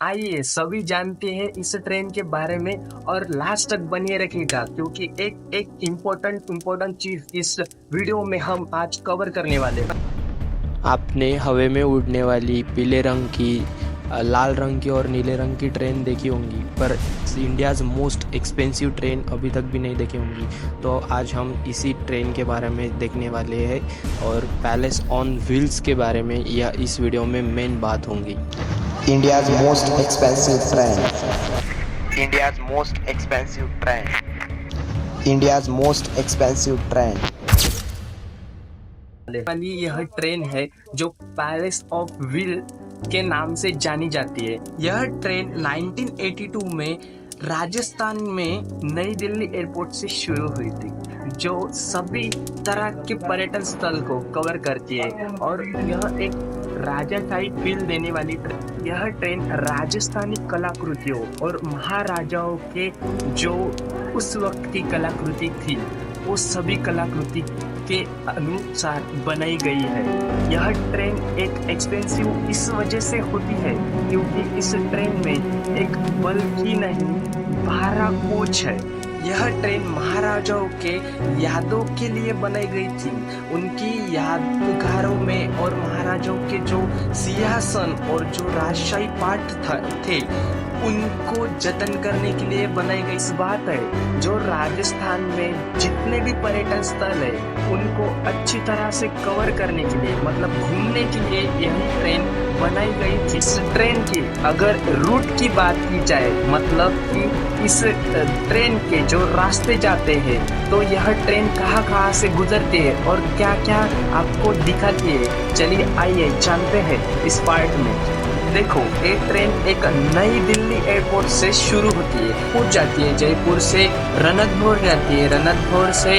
आइए सभी जानते हैं इस ट्रेन के बारे में और लास्ट तक बने रखिएगा क्योंकि एक एक इम्पोर्टेंट चीज इस वीडियो में हम आज कवर करने वाले हैं। आपने हवा में उड़ने वाली पीले रंग की, लाल रंग की और नीले रंग की ट्रेन देखी होंगी, पर इंडियाज़ मोस्ट एक्सपेंसिव ट्रेन अभी तक भी नहीं देखी होंगी। तो आज हम इसी ट्रेन के बारे में देखने वाले हैं और पैलेस ऑन व्हील्स के बारे में यह इस वीडियो में मेन बात होंगी। India's most expensive train. India's most expensive train. India's most expensive train. वाली यह ट्रेन है जो पैलेस ऑफ व्हील के नाम से जानी जाती है। यह ट्रेन 1982 में राजस्थान में नई दिल्ली एयरपोर्ट से शुरू हुई थी, जो सभी तरह के पर्यटन स्थल को कवर करती है और यह एक राजाशाही फील देने वाली ट्रेन। यह ट्रेन राजस्थानी कलाकृतियों और महाराजाओं के जो उस वक्त की कलाकृति थी वो सभी कलाकृति के अनुसार बनाई गई है। यह ट्रेन एक एक्सपेंसिव इस वजह से होती है क्योंकि इस ट्रेन में एक बल्कि नहीं 12 कोच है। यह ट्रेन महाराजाओं के यादों के लिए बनाई गई थी, उनकी यादगारों में और महाराजाओं के जो सिंहासन और जो राजशाही पाठ थे उनको जतन करने के लिए बनाई गई इस बात है। जो राजस्थान में जितने भी पर्यटन स्थल है उनको अच्छी तरह से कवर करने के लिए, मतलब घूमने के लिए यह ट्रेन बनाई गई थी। इस ट्रेन की अगर रूट की बात की जाए, मतलब कि इस ट्रेन के जो रास्ते जाते हैं तो यह ट्रेन कहाँ से गुजरती है और क्या क्या आपको दिखाती है, चलिए आइए जानते हैं इस पार्ट में। देखो, एक ट्रेन एक नई दिल्ली एयरपोर्ट से शुरू होती है, पहुंच जाती है जयपुर से रणथंभौर जाती है, रणथंभौर से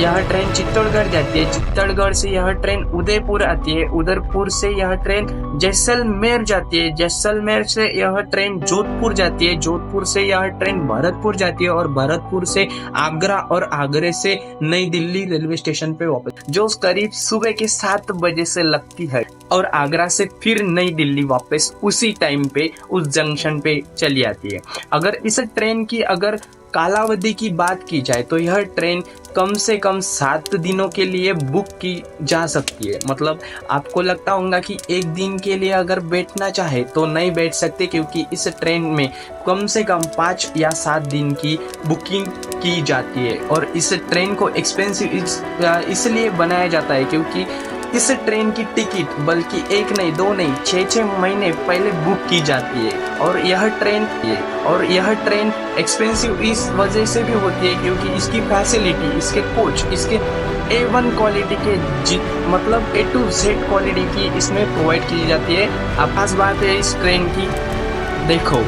यह ट्रेन चित्तौड़गढ़ जाती है, चित्तौड़गढ़ से यह ट्रेन उदयपुर आती है, उदयपुर से यह ट्रेन जैसलमेर जाती है, जैसलमेर से यह ट्रेन जोधपुर जाती है, जोधपुर से यह ट्रेन भरतपुर जाती है और भरतपुर से आगरा और आगरे से नई दिल्ली रेलवे स्टेशन पे वापस, जो करीब सुबह के 7 बजे से लगती है और आगरा से फिर नई दिल्ली वापस उसी टाइम पे उस जंक्शन पे चली आती है। अगर इस ट्रेन की अगर कालावधि की बात की जाए तो यह ट्रेन कम से कम 7 दिनों के लिए बुक की जा सकती है। मतलब आपको लगता होगा कि एक दिन के लिए अगर बैठना चाहे तो नहीं बैठ सकते क्योंकि इस ट्रेन में कम से कम 5 या 7 दिन की बुकिंग की जाती है। और इस ट्रेन को एक्सपेंसिव इसलिए बनाया जाता है क्योंकि इस ट्रेन की टिकट बल्कि 1 नहीं 2 नहीं 6 महीने पहले बुक की जाती है। और यह ट्रेन एक्सपेंसिव इस वजह से भी होती है क्योंकि इसकी फैसिलिटी, इसके कोच, इसके A1 क्वालिटी के मतलब A to Z क्वालिटी की इसमें प्रोवाइड की जाती है। अब खास बात है इस ट्रेन की, देखो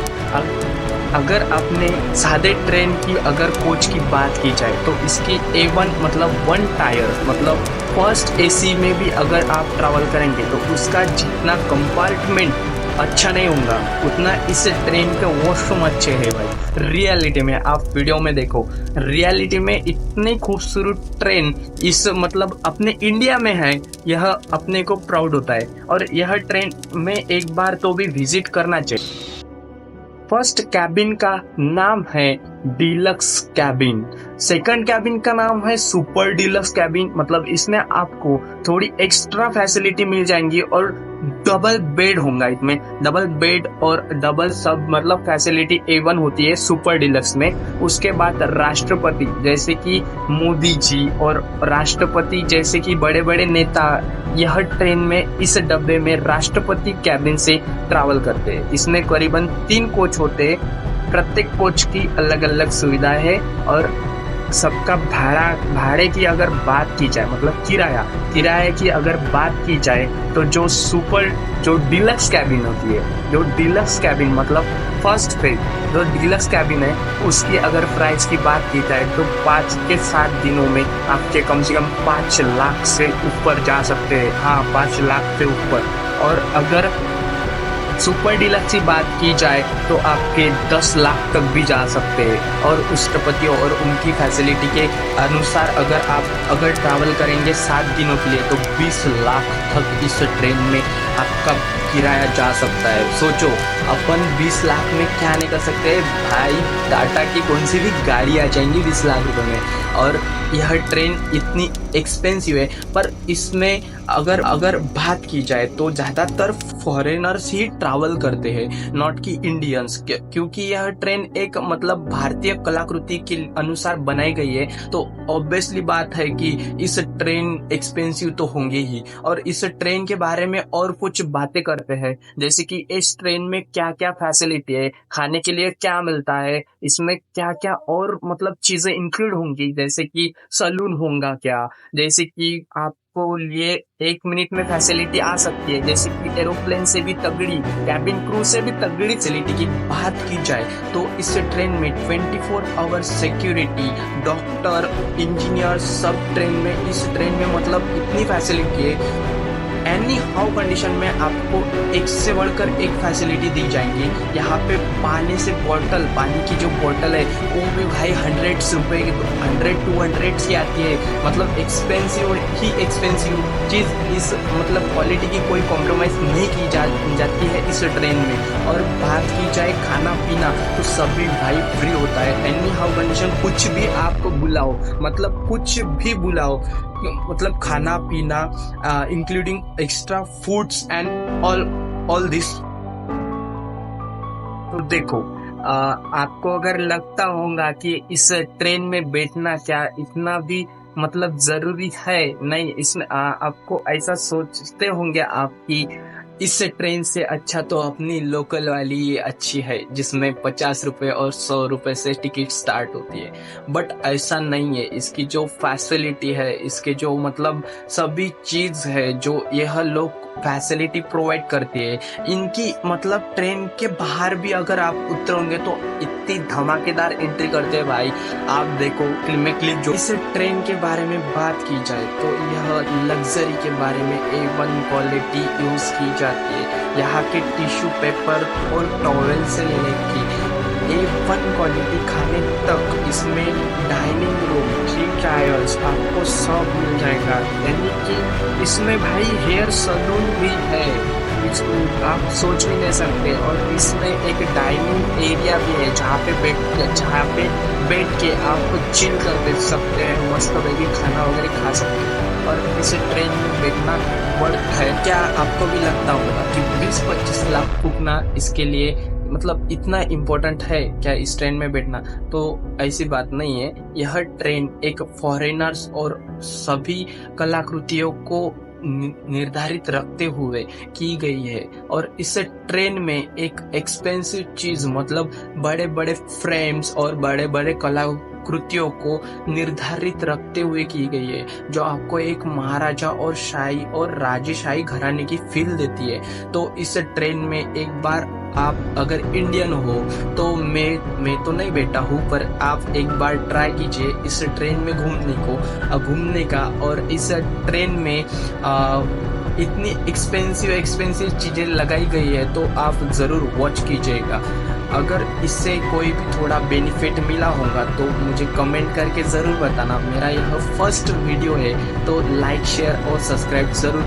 अगर आपने सादे ट्रेन की अगर कोच की बात की जाए तो इसकी A1 मतलब 1 टायर मतलब फर्स्ट AC में भी अगर आप ट्रैवल करेंगे तो उसका जितना कंपार्टमेंट अच्छा नहीं होगा उतना इस ट्रेन के वॉशरूम अच्छे हैं भाई। रियलिटी में आप वीडियो में देखो, रियलिटी में इतनी खूबसूरत ट्रेन इस मतलब अपने इंडिया में है, यह अपने को प्राउड होता है और यह ट्रेन में एक बार तो भी विजिट करना चाहिए। फर्स्ट कैबिन का नाम है डीलक्स कैबिन, सेकंड कैबिन का नाम है सुपर डीलक्स कैबिन, मतलब इसमें आपको थोड़ी एक्स्ट्रा फैसिलिटी मिल जाएंगी और डबल बेड होगा, इसमें डबल बेड और डबल सब मतलब फैसिलिटी A1 होती है सुपर डीलक्स में। उसके बाद राष्ट्रपति जैसे कि मोदी जी और राष्ट्रपति जैसे कि बड़े बड़े नेता यह ट्रेन में इस डब्बे में राष्ट्रपति कैबिन से ट्रैवल करते हैं। इसमें करीबन 3 कोच होते हैं, प्रत्येक कोच की अलग अलग सुविधाएं है और सबका भाड़े की अगर बात की जाए मतलब किराए की अगर बात की जाए तो जो डीलक्स कैबिन होती है, जो डीलक्स कैबिन मतलब फर्स्ट फेज जो डीलक्स कैबिन है उसकी अगर प्राइस की बात की जाए तो 5 से 7 दिनों में आपके कम से कम 5 लाख से ऊपर जा सकते हैं। हाँ, 5 लाख से ऊपर। और अगर सुपर डीलक्स की बात की जाए तो आपके 10 लाख तक भी जा सकते हैं। और राष्ट्रपति और उनकी फैसिलिटी के अनुसार अगर ट्रैवल करेंगे 7 दिनों के लिए तो 20 लाख तक इस ट्रेन में आपका किराया जा सकता है। सोचो, अपन 20 लाख में क्या नहीं कर सकते भाई। टाटा की कौन सी भी गाड़ी आ जाएंगी 20 लाख रुपए में। और यह ट्रेन इतनी एक्सपेंसिव है, पर इसमें अगर बात की जाए तो ज़्यादातर फॉरेनर्स ही ट्रैवल करते हैं, नॉट कि इंडियंस, क्योंकि यह ट्रेन एक मतलब भारतीय कलाकृति के अनुसार बनाई गई है। तो ऑब्वियसली बात है कि इस ट्रेन एक्सपेंसिव तो होंगे ही। और इस ट्रेन के बारे में और कुछ बातें करते हैं, जैसे कि इस ट्रेन में क्या क्या फैसिलिटी है, खाने के लिए क्या मिलता है, इसमें क्या क्या और मतलब चीजें इंक्लूड होंगी, जैसे कि सलून होगा क्या, जैसे कि आपको लिए 1 मिनट में फैसिलिटी आ सकती है, जैसे कि एरोप्लेन से भी तगड़ी, कैबिन क्रू से भी तगड़ी फैसिलिटी की बात की जाए तो इस ट्रेन में 24 आवर सिक्योरिटी, डॉक्टर, इंजीनियर सब ट्रेन में, इस ट्रेन में मतलब इतनी फैसिलिटी है। एनी हाउ कंडीशन में आपको एक से बढ़कर एक फैसिलिटी दी जाएंगी। यहाँ पे पानी की जो बोतल है वो भी भाई 100 रुपए की, 100-200 की आती है। मतलब एक्सपेंसिव ही एक्सपेंसिव चीज़, इस मतलब क्वालिटी की कोई कॉम्प्रोमाइज़ नहीं की जाती है इस ट्रेन में। और बात की जाए खाना पीना तो सभी भाई फ्री होता है। एनी हाउ कंडीशन कुछ भी आपको बुलाओ, मतलब कुछ भी बुलाओ, मतलब खाना पीना including extra foods and all this. तो देखो, आपको अगर लगता होगा कि इस ट्रेन में बैठना क्या इतना भी मतलब जरूरी है, नहीं, इसमें आपको ऐसा सोचते होंगे आप कि इस ट्रेन से अच्छा तो अपनी लोकल वाली अच्छी है, जिसमें 50 रुपए और 100 रुपए से टिकट स्टार्ट होती है। बट ऐसा नहीं है। इसकी जो फैसिलिटी है, इसके जो मतलब सभी चीज है जो यह लोग फैसिलिटी प्रोवाइड करती है, इनकी मतलब ट्रेन के बाहर भी अगर आप उतरोगे तो इतनी धमाकेदार एंट्री करते हैं भाई। आप देखो क्लिप जो इस ट्रेन के बारे में बात की जाए तो यह लग्जरी के बारे में A1 क्वालिटी यूज की जाती है। यहाँ के टिश्यू पेपर और टॉवेल से लेके A1 क्वालिटी खाने तक, इसमें डाइनिंग रूम, 3 टायर्स आपको सब मिल जाएगा। यानी कि इसमें भाई हेयर सलून भी है, इसको आप सोच भी नहीं सकते। और इसमें एक डाइनिंग एरिया भी है जहाँ पे बैठ के आप चिल कर सकते हैं, मस्त बैठे खाना वगैरह खा सकते हैं। और इस ट्रेन में बैठना वर्थ है क्या? आपको भी लगता होगा कि 20-25 लाख फूकना इसके लिए मतलब इतना इम्पोर्टेंट है क्या इस ट्रेन में बैठना? तो ऐसी बात नहीं है। यह ट्रेन एक फॉरेनर्स और सभी कलाकृतियों को निर्धारित रखते हुए की गई है। और इस ट्रेन में एक एक्सपेंसिव चीज मतलब बड़े बड़े फ्रेम्स और बड़े बड़े कलाकृतियों को निर्धारित रखते हुए की गई है, जो आपको एक महाराजा और शाही और राजेशाही घराने की फील देती है। तो इस ट्रेन में एक बार आप अगर इंडियन हो तो मैं तो नहीं बैठा हूँ, पर आप एक बार ट्राई कीजिए इस ट्रेन में घूमने का। और इस ट्रेन में इतनी एक्सपेंसिव चीजें लगाई गई है तो आप जरूर वॉच कीजिएगा। अगर इससे कोई भी थोड़ा बेनिफिट मिला होगा तो मुझे कमेंट करके ज़रूर बताना। मेरा यह फर्स्ट वीडियो है तो लाइक, शेयर और सब्सक्राइब ज़रूर